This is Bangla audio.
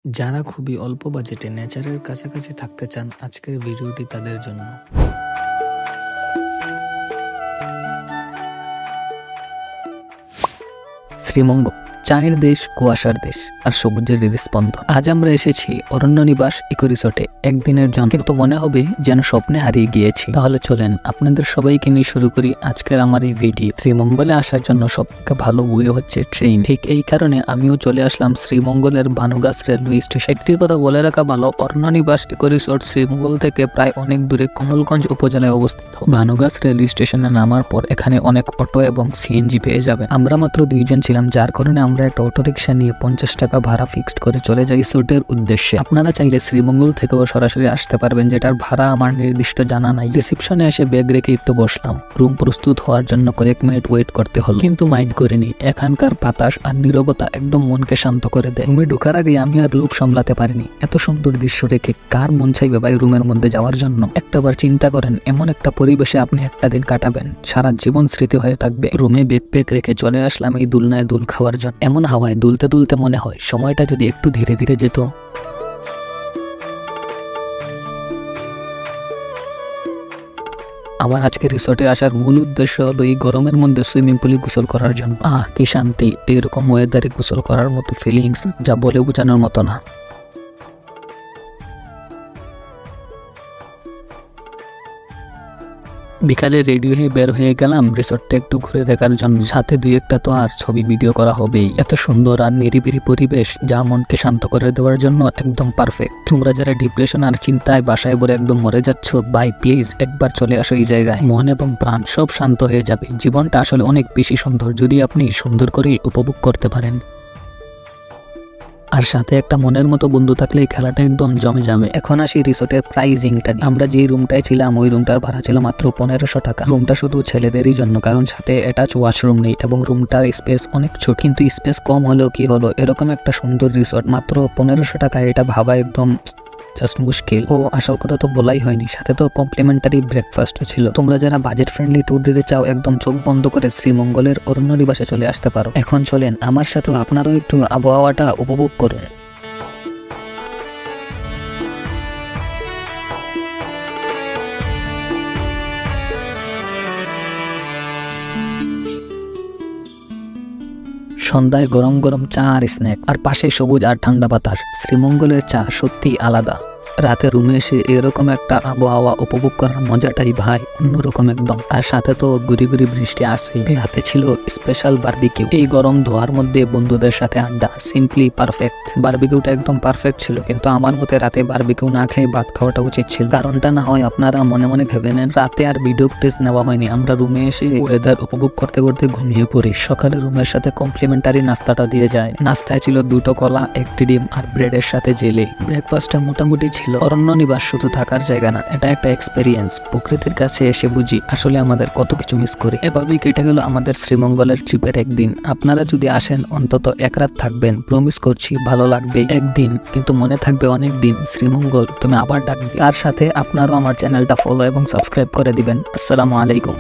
যারা খুবই অল্প বাজেটে নেচারের কাছাকাছি থাকতে চান, আজকের ভিডিওটি তাদের জন্য। শ্রীমঙ্গ, চায়ের দেশ, কুয়াশার দেশ আর সবুজের হৃদস্পন্দন। আজ আমরা এসেছি অরণ্য নিবাস ইকো রিসোর্টে একদিনের জন্য, কিন্তু মনে হবে যেন স্বপ্নে হারিয়ে গিয়েছি। তাহলে চলেন আপনাদের সবাইকে নিয়ে শুরু করি আজকের আমার এই ভিডিও। শ্রীমঙ্গলে আসার জন্য সবথেকে ভালো ওয়ে হচ্ছে ট্রেন। ঠিক এই কারণে আমিও চলে আসলাম শ্রীমঙ্গলের ভানুগাছ রেলওয়ে স্টেশন। একটি কথা বলে রাখা ভালো, অরণ্য নিবাস ইকো রিসোর্ট শ্রীমঙ্গল থেকে প্রায় অনেক দূরে কমলগঞ্জ উপজেলায় অবস্থিত। ভানুগাছ রেলওয়ে স্টেশনে নামার পর এখানে অনেক অটো এবং সিএনজি পেয়ে যাবে। আমরা মাত্র 2 জন ছিলাম, যার কারণে আমরা একটা অটো রিক্সা নিয়ে 50 টাকা ভাড়া ফিক্সড করে চলে যাই রিসোর্টের উদ্দেশ্যে। আপনারা চাইলে শ্রীমঙ্গল থেকেও সরাসরি আসতে পারবেন, যেটার ভাড়া আমার নির্দিষ্ট জানা নাই। রিসেপশনে এসে ব্যাগ রেখে একটু বসলাম। রুম প্রস্তুত হওয়ার জন্য কয়েক মিনিট ওয়েট করতে হলো, কিন্তু মাইন্ড করিনি। এখানকার বাতাস আর নীরবতা একদম মনকে শান্ত করে দেয়। রুমে ঢোকার আগে আমি আর লোভ সামলাতে পারিনি। এত সুন্দর দৃশ্য রেখে কার মন চাইবে ভাই রুমের মধ্যে যাওয়ার জন্য? একটাবার চিন্তা করেন, এমন একটা পরিবেশে আপনি একটা দিন কাটাবেন, সারা জীবন স্মৃতি হয়ে থাকবে। রুমে ব্যাকপ্যাক রেখে চলে আসলাম এই দুলনায় দুল খাওয়ার জন্য। এমন হাওয়ায় দুলতে দুলতে মনে হয় সময়টা যদি একটু ধীরে ধীরে যেত। আমার আজকে রিসোর্টে আসার মূল উদ্দেশ্য হলো এই গরমের মধ্যে সুইমিং পুলে গোসল করার জন্য। কি শান্তি! এরকম ওয়েদারে গোসল করার মতো ফিলিংস যা বলে বোঝানোর মতো না। বিকালে রেডি হয়ে বের হয়ে গেলাম রিসোর্টটা একটু ঘুরে দেখার জন্য। সাথে 2-1টা তো আর ছবি ভিডিও করা হবেই। এত সুন্দর আর নিরিবিলি পরিবেশ যা মনকে শান্ত করে দেওয়ার জন্য একদম পারফেক্ট। তোমরা যারা ডিপ্রেশন আর চিন্তায় বাসায় বলে একদম মরে যাচ্ছ, ভাই প্লিজ একবার চলে আসো এই জায়গায়। মন এবং প্রাণ সব শান্ত হয়ে যাবে। জীবনটা আসলে অনেক বেশি সুন্দর যদি আপনি সুন্দর করে উপভোগ করতে পারেন। আর সাথে একটা মনের মতো বন্ধু থাকলে এই খেলাটা একদম জমে যাবে। এখন আসি রিসোর্টের প্রাইজিংটা। আমরা যে রুমটায় ছিলাম ওই রুমটার ভাড়া ছিল মাত্র 1500 টাকা। রুমটা শুধু ছেলেদেরই জন্য, কারণ সাথে অ্যাটাচ ওয়াশরুম নেই এবং রুমটার স্পেস অনেক ছোট। কিন্তু স্পেস কম হলেও কি হলো, এরকম একটা সুন্দর রিসোর্ট মাত্র 1500 টাকা, এটা ভাবা একদম জাস্ট মুশকিল। ও আসল কথা তো বলাই হয়নি, সাথে তো কমপ্লিমেন্টারি ব্রেকফাস্টও ছিল। তোমরা যারা বাজেট ফ্রেন্ডলি ট্যুর দিতে চাও, একদম চোখ বন্ধ করে শ্রীমঙ্গলের অরণ্য নিবাসে চলে আসতে পারো। এখন চলেন আমার সাথে আপনারাও একটু আবহাওয়াটা উপভোগ করুন। সন্ধ্যায় গরম গরম চা আর স্ন্যাক, আর পাশে সবুজ আর ঠান্ডা বাতাস। শ্রীমঙ্গলের চা সত্যি আলাদা। রাতে রুমে এসে এরকম একটা আবহাওয়া উপভোগ করার মজাটাই ভাই অন্যরকম একদম। আর সাথে তো গুড়ি গুড়ি বৃষ্টি আসে। রাতে ছিল স্পেশাল বারবিকিউ। এই গরম ধোয়ার মধ্যে বন্ধুদের সাথে আড্ডা, সিম্পলি পারফেক্ট। বারবিকিউটা একদম পারফেক্ট ছিল, কিন্তু আমার মতে রাতে বারবিকিউ না খেয়ে ভাত খাওয়াটা উচিত ছিল। কারণটা না হয় আপনারা মনে মনে ভেবে নেন। রাতে আর ভিডিও ফুটেজ নেওয়া হয়নি। আমরা রুমে এসে ওয়েদার উপভোগ করতে করতে ঘুমিয়ে পড়ি। সকালে রুমের সাথে কমপ্লিমেন্টারি নাস্তাটা দিয়ে যায়। নাস্তায় ছিল 2টো কলা, 1টি ডিম আর ব্রেডের সাথে জেলি। ব্রেকফাস্টটা মোটামুটি ছিল। অরণ্য নিবাস শুধু থাকার জায়গা না, এটা একটা এক্সপেরিয়েন্স। প্রকৃতির কাছে এসে বুঝি আসলে আমাদের কত কিছু মিস করি। এভাবেই কেটে গেল আমাদের শ্রীমঙ্গলের ট্রিপের একদিন। আপনারা যদি আসেন অন্তত 1 রাত থাকবেন। প্রমিস করছি ভালো লাগবে একদিন, কিন্তু মনে থাকবে অনেক দিন। শ্রীমঙ্গল তুমি আবার ডাকবে। তার সাথে আপনারাও আমার চ্যানেলটা ফলো এবং সাবস্ক্রাইব করে দিবেন। আসসালামু আলাইকুম।